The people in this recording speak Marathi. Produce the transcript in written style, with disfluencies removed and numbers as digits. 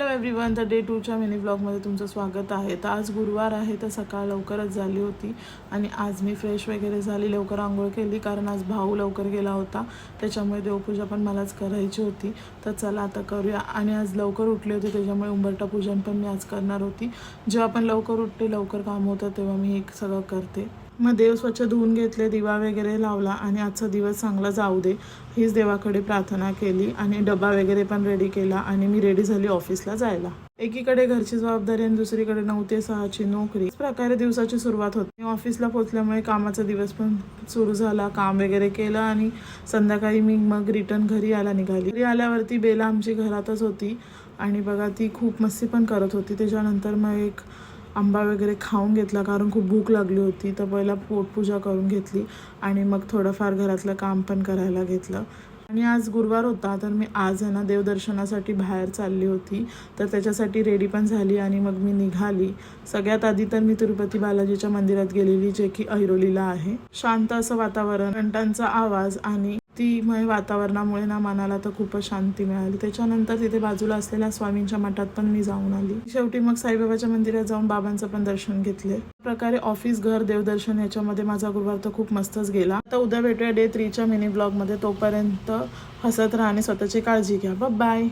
हॅलो एव्हरीवन, तर डे 2च्या मिनी ब्लॉगमध्ये तुमचं स्वागत आहे. तर आज गुरुवार आहे, तर सकाळ लवकरच झाली होती आणि आज मी फ्रेश वगैरे झाली, लवकर आंघोळ केली कारण आज भाऊ लवकर गेला होता, त्याच्यामुळे देवपूजा पण मलाच करायची होती. तर चला आता करूया. आणि आज लवकर उठले होते त्याच्यामुळे उंबरठा पूजन पण मी आज करणार होती. जेव्हा आपण लवकर उठते, लवकर काम होतं, तेव्हा मी हे सगळं करते. मग देव स्वच्छ धुवून घेतले, दिवा वगैरे लावला आणि आजचा दिवस चांगला जाऊ दे हीच देवाकडे प्रार्थना केली आणि डबा वगैरे पण रेडी केला आणि मी रेडी झाली ऑफिसला जायला. एकीकडे घरची जबाबदारी आणि दुसरीकडे 9 ते 6ची नोकरी. इस प्रकारे दिवसाची सुरुवात होती. ऑफिसला पोहोचल्यामुळे कामाचा दिवस पण सुरू झाला. काम वगैरे केलं आणि संध्याकाळी मी मग रिटर्न घरी यायला निघाली. घरी आल्यावरती बेला आमची घरातच होती आणि बघा ती खूप मस्ती पण करत होती. त्याच्यानंतर मग एक आंबा वगैरे खाऊन घेतला कारण खूप भूक लागली होती. तर पहिला पोटपूजा करून घेतली आणि मग थोडंफार घरातलं काम पण करायला घेतलं. आणि आज गुरुवार होता, तर मी आज आहे ना देवदर्शनासाठी बाहेर चालली होती. तर त्याच्यासाठी रेडी पण झाली आणि मग मी निघाली. सगळ्यात आधी तर मी तिरुपती बालाजीच्या मंदिरात गेलेली, जे की ऐरोलीला आहे. शांत असं वातावरण, घंटांचा आवाज आणि तीमय वातावरणामुळे ना मनाला तर खूपच शांती मिळाली. त्याच्यानंतर तिथे बाजूला असलेल्या स्वामींच्या मठात पण मी जाऊन आली. शेवटी मग साईबाबाच्या मंदिरात जाऊन बाबांचं पण दर्शन घेतले. प्रकारे ऑफिस, घर, देवदर्शन याच्यामध्ये माझा गुरुवार तर खूप मस्तच गेला. आता उद्या भेटूया डे 3च्या मिनी ब्लॉगमध्ये. तोपर्यंत हसत राहा आणि स्वतःची काळजी घ्या. बाय.